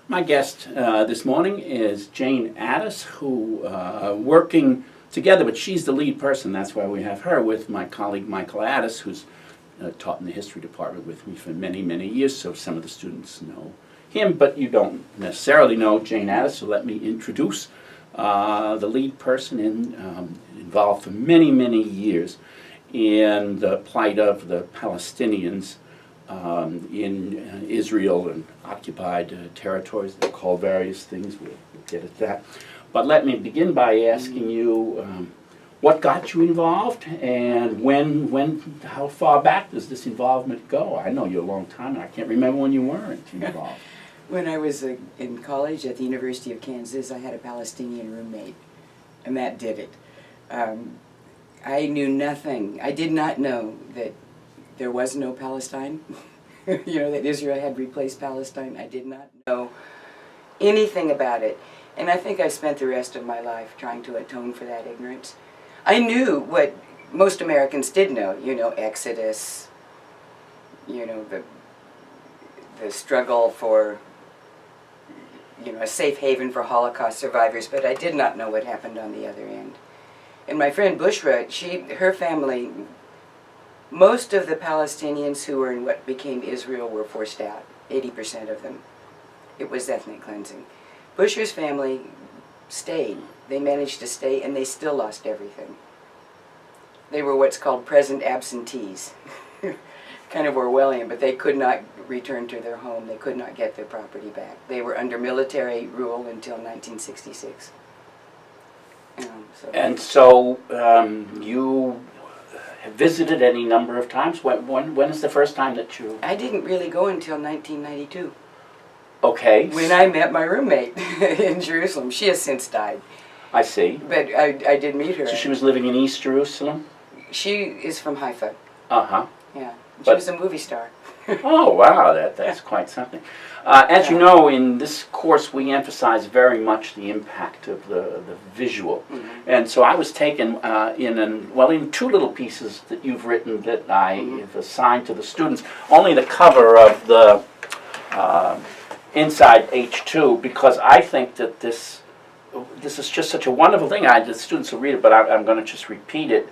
My guest this morning is Jane Adas, who working together, but she's the lead person, that's why we have her, with my colleague Michael Adas, who's taught in the history department with me for many, many years, so some of the students know him, but you don't necessarily know Jane Adas, so let me introduce the lead person involved for many, many years in the plight of the Palestinians in Israel and occupied territories. They're called various things. We'll get at that. But let me begin by asking you what got you involved, and how far back does this involvement go? I know you a long time, and I can't remember when you weren't involved. When I was in college at the University of Kansas, I had a Palestinian roommate, and that did it. I knew nothing. I did not know that there was no Palestine, that Israel had replaced Palestine. I did not know anything about it. And I think I spent the rest of my life trying to atone for that ignorance. I knew what most Americans did know, Exodus, the struggle for, a safe haven for Holocaust survivors, but I did not know what happened on the other end. And my friend Bushra, her family, most of the Palestinians who were in what became Israel were forced out, 80% of them. It was ethnic cleansing. Bushra's family stayed. They managed to stay, and they still lost everything. They were what's called present absentees. Kind of Orwellian, but they could not return to their home. They could not get their property back. They were under military rule until 1966. And so you have visited any number of times. When is the first time that you... I didn't really go until 1992. Okay. When I met my roommate in Jerusalem. She has since died. I see. But I did meet her. So she was living in East Jerusalem? She is from Haifa. Uh-huh. Yeah. She was a movie star. Oh, wow, that's quite something. As you know, in this course we emphasize very much the impact of the visual. Mm-hmm. And so I was taken in two little pieces that you've written that I have assigned to the students. Only the cover of the Inside H2, because I think that this is just such a wonderful thing. The students will read it, but I'm going to just repeat it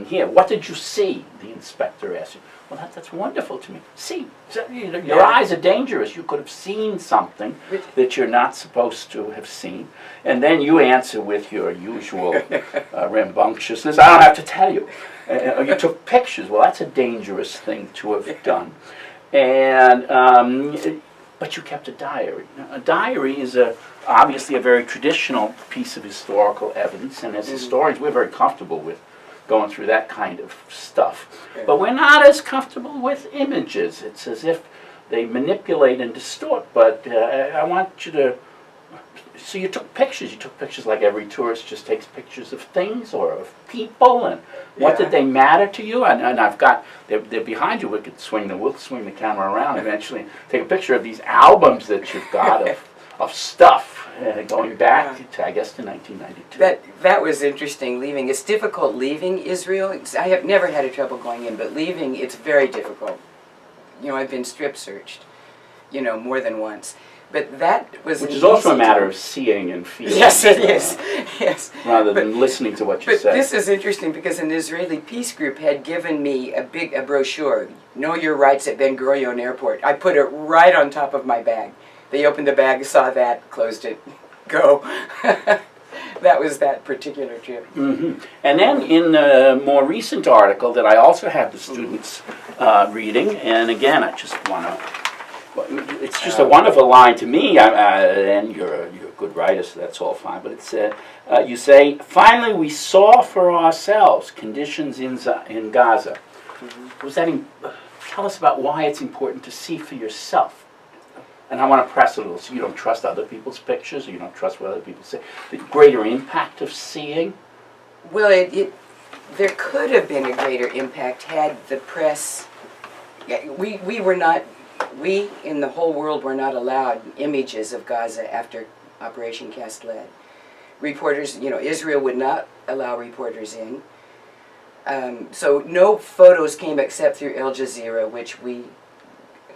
here. What did you see? The inspector asked you. Well, that's wonderful to me. See, your eyes are dangerous. You could have seen something that you're not supposed to have seen. And then you answer with your usual rambunctiousness. I don't have to tell you. You took pictures. Well, that's a dangerous thing to have done. And but you kept a diary. Now, a diary is obviously a very traditional piece of historical evidence, and as historians, we're very comfortable with going through that kind of stuff. But we're not as comfortable with images. It's as if they manipulate and distort, but I want you to... So you took pictures. You took pictures like every tourist just takes pictures of things or of people, and what did they matter to you? And I've got... They're behind you. We'll swing the camera around eventually. Take a picture of these albums that you've got of stuff. Going back to, I guess, to 1992. That was interesting, leaving. It's difficult leaving Israel. I have never had a trouble going in, but leaving, it's very difficult. I've been strip searched, more than once. But that was Which is also a matter of seeing and feeling. Yes, it is. Yes. Rather than listening to what you say. But this is interesting because an Israeli peace group had given me a brochure, Know Your Rights at Ben Gurion Airport. I put it right on top of my bag. They opened the bag, saw that, closed it, go. That was that particular trip. Mm-hmm. And then in the more recent article that I also have the students reading, and again, I just want to, it's just a wonderful line to me, and you're a good writer, so that's all fine, but it's, you say, finally we saw for ourselves conditions in Gaza. Mm-hmm. Tell us about why it's important to see for yourself. And I want to press a little, so you don't trust other people's pictures, or you don't trust what other people say. The greater impact of seeing? Well, there could have been a greater impact had the press... We in the whole world were not allowed images of Gaza after Operation Cast Lead. Reporters, Israel would not allow reporters in. So no photos came except through Al Jazeera, which we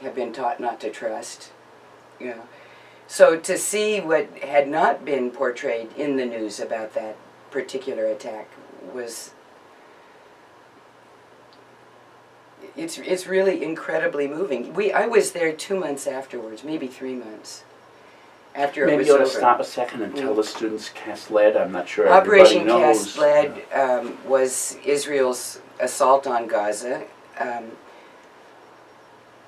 have been taught not to trust. So to see what had not been portrayed in the news about that particular attack was, it's really incredibly moving. I was there 2 months afterwards, maybe 3 months after it Maybe was you ought over. to stop a second and tell the students Cast Lead. I'm not sure Operation everybody knows. Cast Lead was Israel's assault on Gaza,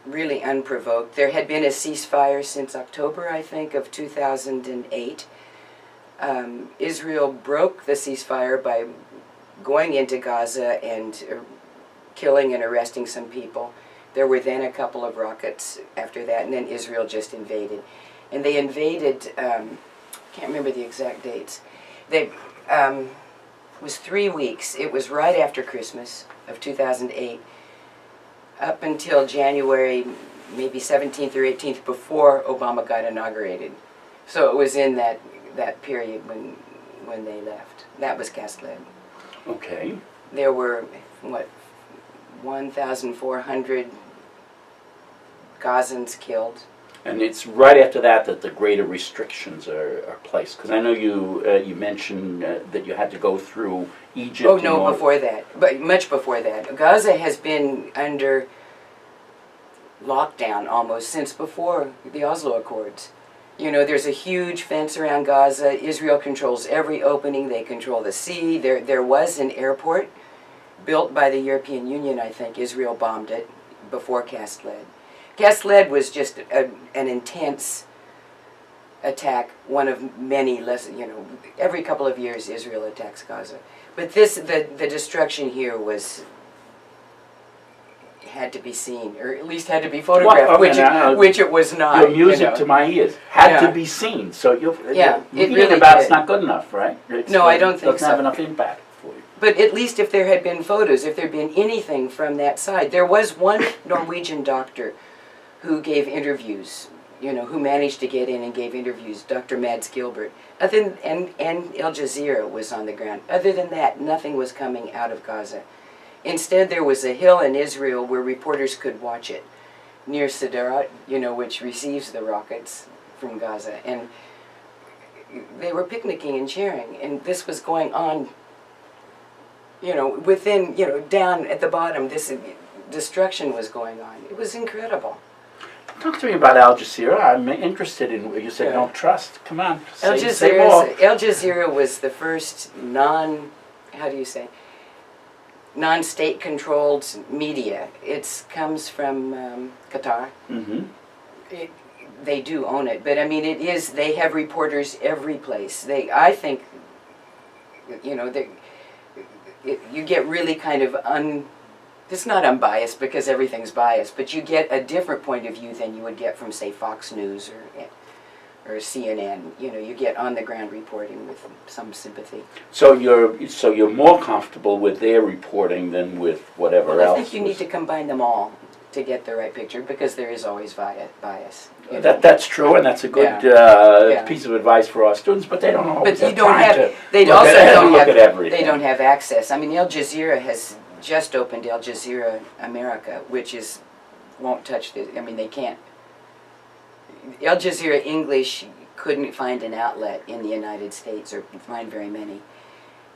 really unprovoked. There had been a ceasefire since October, I think, of 2008. Israel broke the ceasefire by going into Gaza and killing and arresting some people. There were then a couple of rockets after that, and then Israel just invaded. And they invaded, can't remember the exact dates. It was 3 weeks. It was right after Christmas of 2008, up until January, maybe 17th or 18th, before Obama got inaugurated. So it was in that period when they left. That was Cast Lead. Okay. There were, 1,400 Gazans killed. And it's right after that that the greater restrictions are placed. Because I know you mentioned that you had to go through Egypt. Oh no, before that, but much before that. Gaza has been under lockdown almost since before the Oslo Accords. You know, there's a huge fence around Gaza. Israel controls every opening. They control the sea. There was an airport built by the European Union, I think. Israel bombed it before Cast Lead. Cast Lead was just an intense attack, one of many less, every couple of years Israel attacks Gaza. But the destruction here had to be seen, or at least had to be photographed, which it was not. Your music to my ears had to be seen. So reading really about it's not good enough, right? No, I don't think so. It doesn't have enough impact for you. But at least if there had been photos, if there had been anything from that side. There was one Norwegian doctor who gave interviews, who managed to get in and gave interviews, Dr. Mads Gilbert. And Al Jazeera was on the ground. Other than that, nothing was coming out of Gaza. Instead, there was a hill in Israel where reporters could watch it, near Sderot, which receives the rockets from Gaza. And they were picnicking and cheering, and this was going on, within, down at the bottom, this destruction was going on. It was incredible. Talk to me about Al Jazeera. I'm interested in what you said. Don't trust. Come on. Al Jazeera was the first non-state-controlled media. It comes from Qatar. Mm-hmm. They do own it, but they have reporters every place. I think, you get really kind of it's not unbiased because everything's biased, but you get a different point of view than you would get from, say, Fox News or CNN. You get on-the-ground reporting with some sympathy. So you're more comfortable with their reporting than with whatever else? I think you need to combine them all to get the right picture, because there is always bias. That's true, and that's a good piece of advice for our students, but they don't always have time to look at everything. They don't have access. Al Jazeera has just opened Al Jazeera America, which won't touch this. They can't. Al Jazeera English couldn't find an outlet in the United States, or find very many.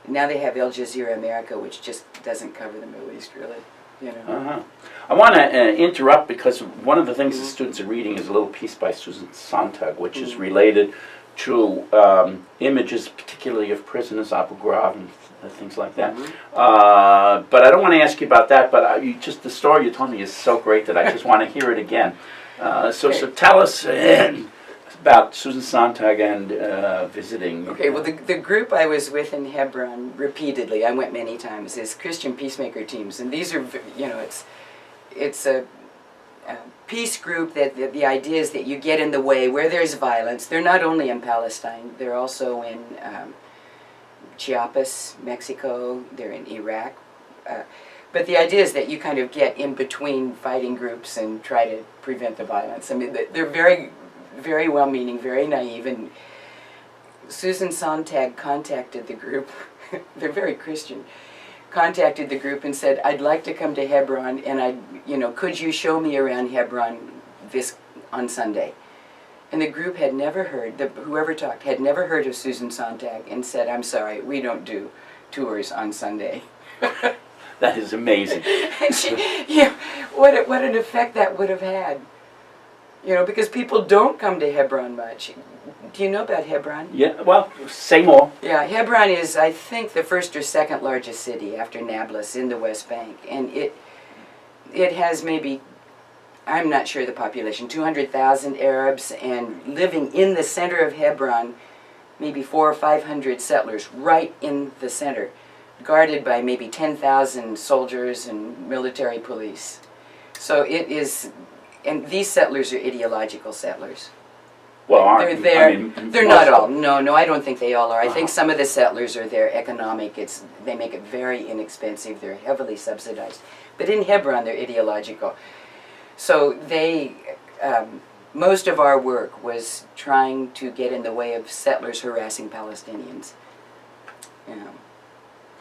Now they have Al Jazeera America, which just doesn't cover the Middle East, really. I want to interrupt, because one of the things the students are reading is a little piece by Susan Sontag, which is related to images, particularly of prisoners, Abu Ghraib, and things like that. But I don't want to ask you about that, but the story you told me is so great that I just want to hear it again. So tell us about Susan Sontag and visiting. Okay, well, the group I was with in Hebron repeatedly, I went many times, is Christian peacemaker teams. And these are, it's a peace group that the idea is that you get in the way where there's violence. They're not only in Palestine, they're also in Chiapas, Mexico, they're in Iraq. But the idea is that you kind of get in between fighting groups and try to prevent the violence. They're very, very well-meaning, very naive. And Susan Sontag contacted the group. They're very Christian. Contacted the group and said, "I'd like to come to Hebron, and could you show me around Hebron on Sunday?" And the group had never heard, whoever talked had never heard of Susan Sontag and said, "I'm sorry, we don't do tours on Sunday." That is amazing. And what an effect that would have had. You know, because people don't come to Hebron much. Do you know about Hebron? Yeah, well, say more. Yeah, Hebron is, I think, the first or second largest city after Nablus in the West Bank. And it has maybe, I'm not sure the population, 200,000 Arabs, and living in the center of Hebron, maybe 400 or 500 settlers right in the center, guarded by maybe 10,000 soldiers and military police. So it is, and these settlers are ideological settlers. Well, They're there. I mean, they're not all. No, I don't think they all are. I think some of the settlers are there economic. They make it very inexpensive. They're heavily subsidized. But in Hebron, they're ideological. So most of our work was trying to get in the way of settlers harassing Palestinians. You know,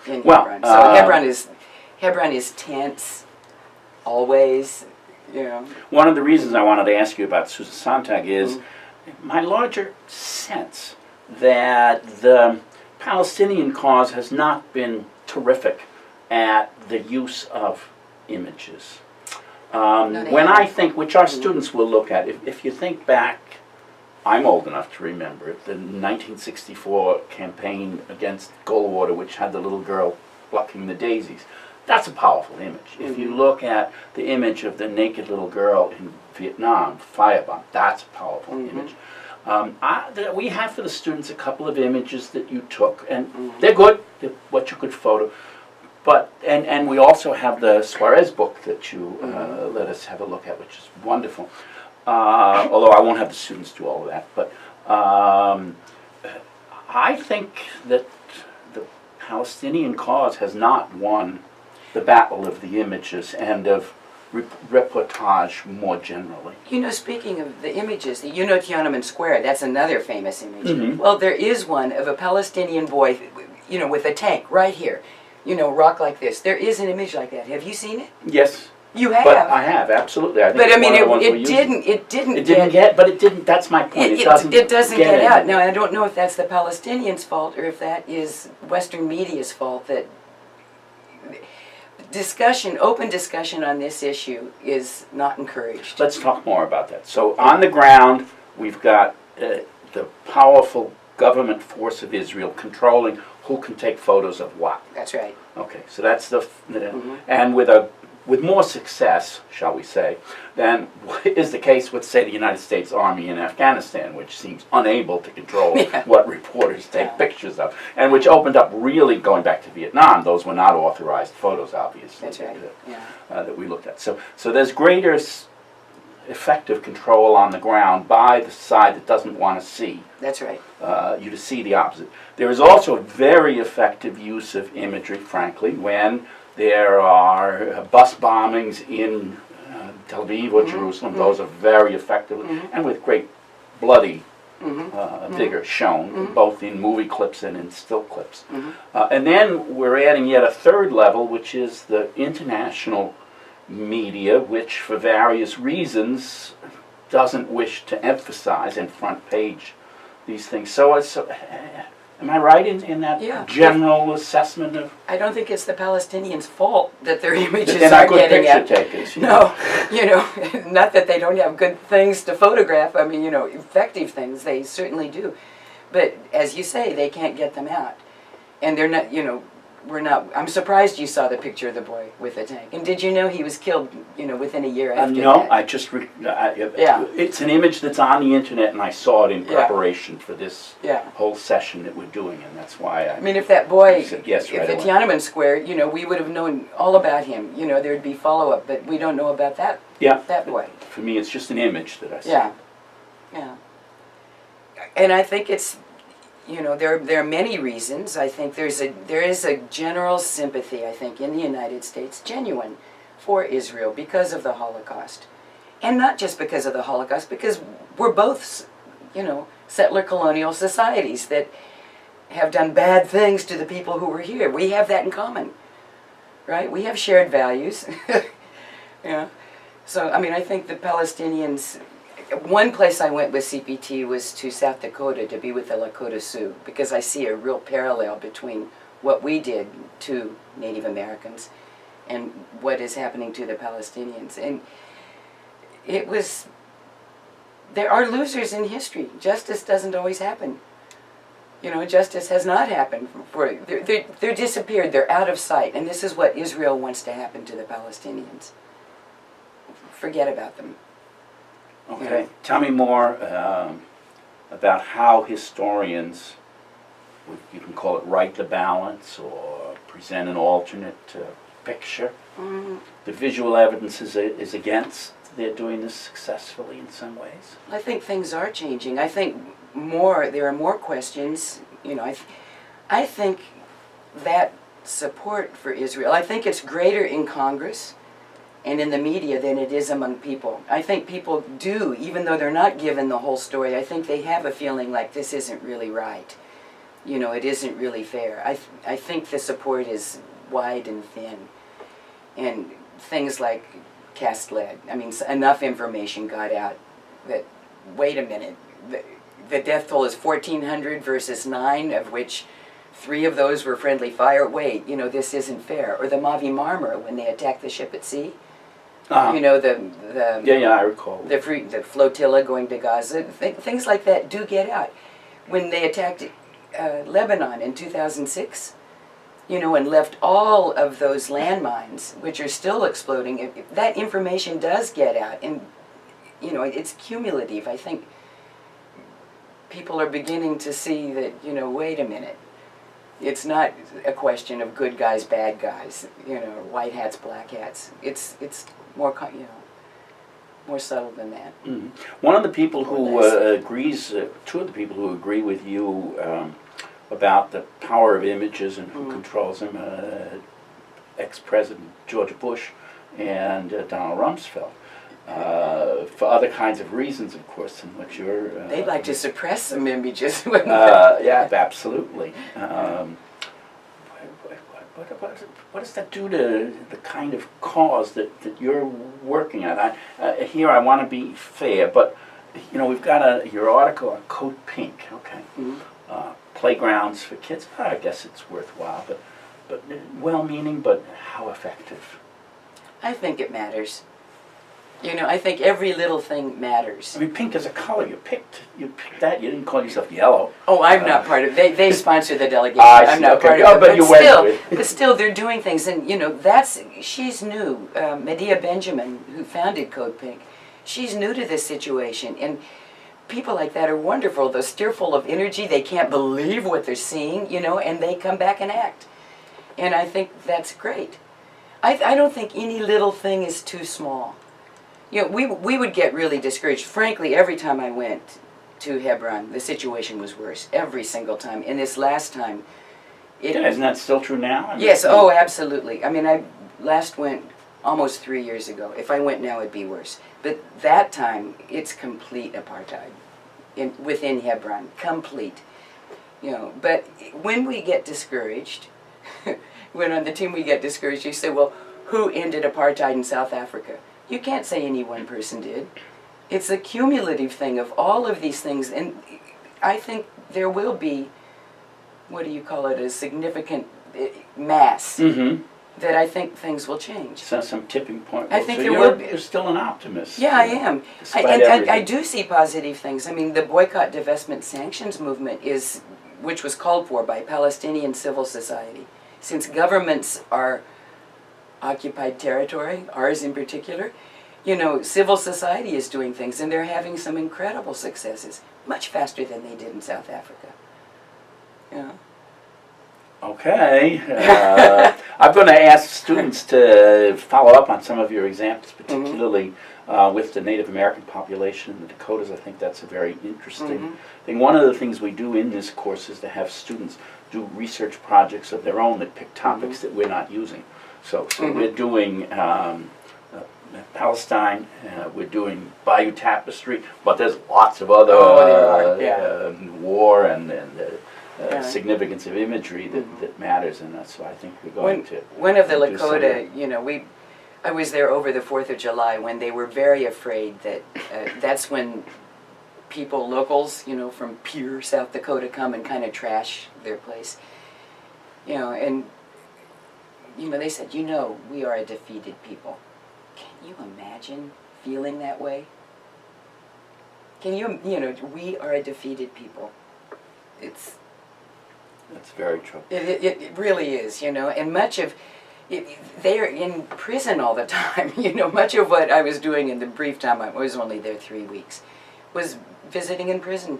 in Hebron. So Hebron is tense, always. You know. One of the reasons I wanted to ask you about Susan Sontag is my larger sense that the Palestinian cause has not been terrific at the use of images. When I think, which our students will look at, if you think back, I'm old enough to remember it, the 1964 campaign against Goldwater, which had the little girl plucking the daisies. That's a powerful image. If you look at the image of the naked little girl in Vietnam, firebomb, that's a powerful image. We have for the students a couple of images that you took, and they're good, they're what you could photo. But and we also have the Suarez book that you let us have a look at, which is wonderful. Although I won't have the students do all of that, but I think that the Palestinian cause has not won the battle of the images and of reportage more generally. You know, speaking of the images, you know Tiananmen Square, that's another famous image. Well, there is one of a Palestinian boy, you know, with a tank right here, you know, rock like this. There is an image like that. Have you seen it? Yes. You have? But I have, absolutely. I think but I mean, it didn't, that's my point. It doesn't get out. Now, I don't know if that's the Palestinians' fault or if that is Western media's fault that open discussion on this issue is not encouraged. Let's talk more about that. So on the ground, we've got the powerful government force of Israel controlling who can take photos of what. That's right. Okay, so that's and with more success, shall we say, than is the case with, say, the United States Army in Afghanistan, which seems unable to control what reporters take pictures of, and which opened up really, going back to Vietnam, those were not authorized photos, obviously, That's right. that we looked at. So there's greater effective control on the ground by the side that doesn't want to see. That's right. You to see the opposite. There is also a very effective use of imagery, frankly, when there are bus bombings in Tel Aviv or Jerusalem. Those are very effective and with great bloody vigor shown, both in movie clips and in still clips. And then we're adding yet a third level, which is the international media, which for various reasons doesn't wish to emphasize in front page these things. So am I right in that general assessment of? I don't think it's the Palestinians' fault that their images they're are not good getting picture out. takers. No, you know, not that they don't have good things to photograph. I mean, you know, effective things, they certainly do. But as you say, they can't get them out. And they're not, you know, I'm surprised you saw the picture of the boy with the tank. And did you know he was killed, you know, within a year after that? No, I just, it's an image that's on the internet, and I saw it in preparation for this whole session that we're doing, and that's why I mean, if that boy, said yes right if at Tiananmen Square, you know, we would have known all about him. You know, there would be follow-up, but we don't know about that boy. For me, it's just an image that I saw. Yeah. And I think it's, you know, there are many reasons. I think there is a general sympathy, I think, in the United States, genuine, for Israel because of the Holocaust. And not just because of the Holocaust, because we're both, you know, settler colonial societies that have done bad things to the people who were here. We have that in common, right? We have shared values. Yeah. So, I mean, I think the Palestinians one place I went with CPT was to South Dakota to be with the Lakota Sioux, because I see a real parallel between what we did to Native Americans and what is happening to the Palestinians. And it was, there are losers in history. Justice doesn't always happen. You know, justice has not happened. They're disappeared, they're out of sight, and this is what Israel wants to happen to the Palestinians. Forget about them. Okay, tell me more about how historians, you can call it right the balance or present an alternate picture. The visual evidence is against they're doing this successfully in some ways. I think things are changing. I think there are more questions. You know, I think that support for Israel, I think it's greater in Congress and in the media than it is among people. I think people do, even though they're not given the whole story, I think they have a feeling like this isn't really right. You know, it isn't really fair. I think the support is wide and thin. And things like cast lead. I mean, enough information got out that, wait a minute, the death toll is 1,400 versus 9, of which 3 of those were friendly fire. Wait, you know, this isn't fair. Or the Mavi Marmara, when they attacked the ship at sea. You know, yeah, I recall. The flotilla going to Gaza. Things like that do get out. When they attacked Lebanon in 2006, you know, and left all of those landmines, which are still exploding, that information does get out. And, you know, it's cumulative. I think people are beginning to see that, you know, wait a minute. It's not a question of good guys, bad guys, you know, white hats, black hats. It's more, you know, more subtle than that. Mm-hmm. One of the people who agrees, 2 of the people who agree with you about the power of images and who controls them, ex-President George Bush and Donald Rumsfeld. For other kinds of reasons, of course, in which you're... They'd like to suppress some images, wouldn't they? Yeah, absolutely. What does that do to the kind of cause that you're working on? Here I want to be fair, but, you know, we've got your article on Code Pink, okay? Playgrounds for kids, I guess it's worthwhile, but well-meaning, but how effective? I think it matters. You know, I think every little thing matters. I mean, pink is a color. You picked that. You didn't call yourself yellow. Oh, I'm not part of it. They sponsor the delegation. I'm not part of it. But you still, went with. But still, they're doing things, and you know, she's new. Medea Benjamin, who founded Code Pink, she's new to this situation, and people like that are wonderful. They're still full of energy. They can't believe what they're seeing, you know, and they come back and act. And I think that's great. I don't think any little thing is too small. You know, we would get really discouraged. Frankly, every time I went to Hebron, the situation was worse. Every single time. And this last time... Isn't that still true now? I mean, yes, oh, absolutely. I mean, I last went almost 3 years ago. If I went now, it'd be worse. But that time, it's complete apartheid within Hebron. Complete. You know, but when we get discouraged, when on the team we get discouraged, you say, well, who ended apartheid in South Africa? You can't say any one person did. It's a cumulative thing of all of these things, and I think there will be, what do you call it, a significant mass that I think things will change. So some tipping point. I think so there will be. You're still an optimist. Yeah, I am. I I do see positive things. I mean, the boycott, divestment, sanctions movement which was called for by Palestinian civil society. Since governments are occupied territory, ours in particular, you know, civil society is doing things, and they're having some incredible successes, much faster than they did in South Africa. Yeah. Okay. I'm going to ask students to follow up on some of your examples, particularly with the Native American population in the Dakotas. I think that's a very interesting thing. One of the things we do in this course is to have students do research projects of their own that pick topics that we're not using. So we're doing Palestine, we're doing Bayou Tapestry, but there's lots of other war and significance of imagery that matters in us. So I think we're going to. One of the Lakota, you know, I was there over the 4th of July when they were very afraid that that's when people, locals, you know, from Pierre, South Dakota, come and kind of trash their place. You know, and, you know, they said, you know, we are a defeated people. Can you imagine feeling that way? Can you, you know, we are a defeated people. That's very true. It really is, you know, and much of, they are in prison all the time, you know, much of what I was doing in the brief time, I was only there 3 weeks, was visiting in prison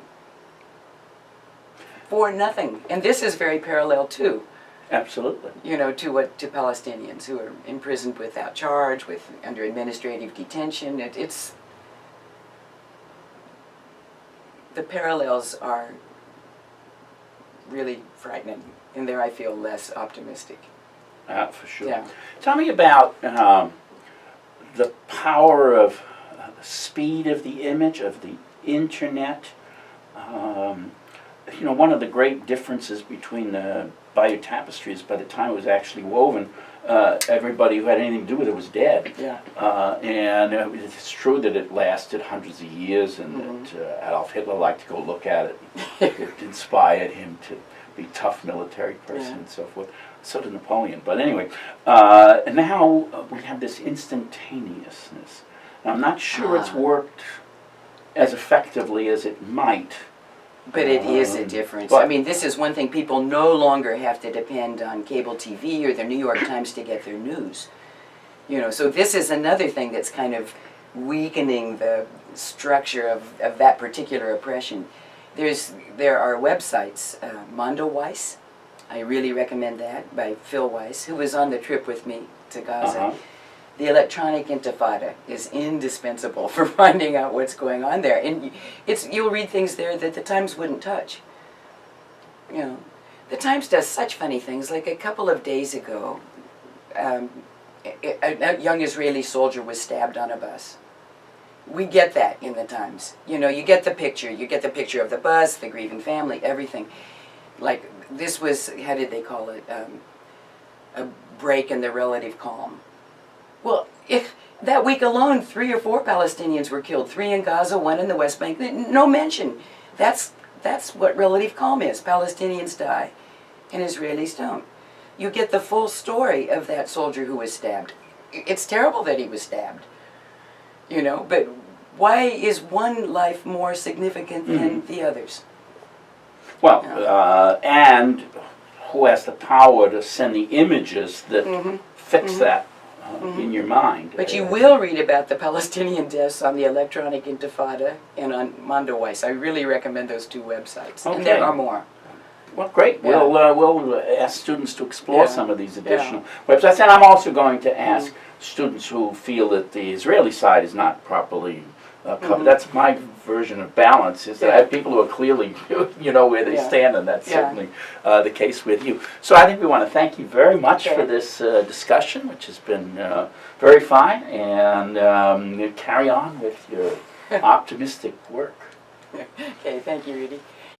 for nothing. And this is very parallel too. Absolutely. You know, to Palestinians who are imprisoned without charge, under administrative detention. It's the parallels are really frightening, and there I feel less optimistic. For sure. Yeah. Tell me about the power of the speed of the image, of the internet. You know, one of the great differences between the Bayeux Tapestry is by the time it was actually woven, everybody who had anything to do with it was dead. Yeah. And it's true that it lasted hundreds of years, and that Adolf Hitler liked to go look at it. It inspired him to be a tough military person and so forth. So did Napoleon. But anyway, now we have this instantaneousness. And I'm not sure it's worked as effectively as it might. But it is a difference. I mean, this is one thing. People no longer have to depend on cable TV or the New York Times to get their news. You know, so this is another thing that's kind of weakening the structure of that particular oppression. There are websites, Mondo Weiss, I really recommend that, by Phil Weiss, who was on the trip with me to Gaza. The electronic intifada is indispensable for finding out what's going on there. And you'll read things there that the Times wouldn't touch. You know, the Times does such funny things. Like a couple of days ago, a young Israeli soldier was stabbed on a bus. We get that in the Times. You know, you get the picture. You get the picture of the bus, the grieving family, everything. Like, this was, how did they call it? A break in the relative calm. Well, if that week alone, 3 or 4 Palestinians were killed, 3 in Gaza, 1 in the West Bank, no mention. That's what relative calm is. Palestinians die, and Israelis don't. You get the full story of that soldier who was stabbed. It's terrible that he was stabbed, you know, but why is one life more significant than the others? Well, and who has the power to send the images that fix that in your mind. But you will read about the Palestinian deaths on the Electronic Intifada and on Mondo Weiss. I really recommend those 2 websites. Okay. And there are more. Well, great. Yeah. We'll ask students to explore some of these additional websites. And I'm also going to ask students who feel that the Israeli side is not properly covered. That's my version of balance, is that I have people who are clearly, you know, where they stand, and that's certainly the case with you. So I think we want to thank you very much for this discussion, which has been very fine, and carry on with your optimistic work. Okay, thank you, Rudy.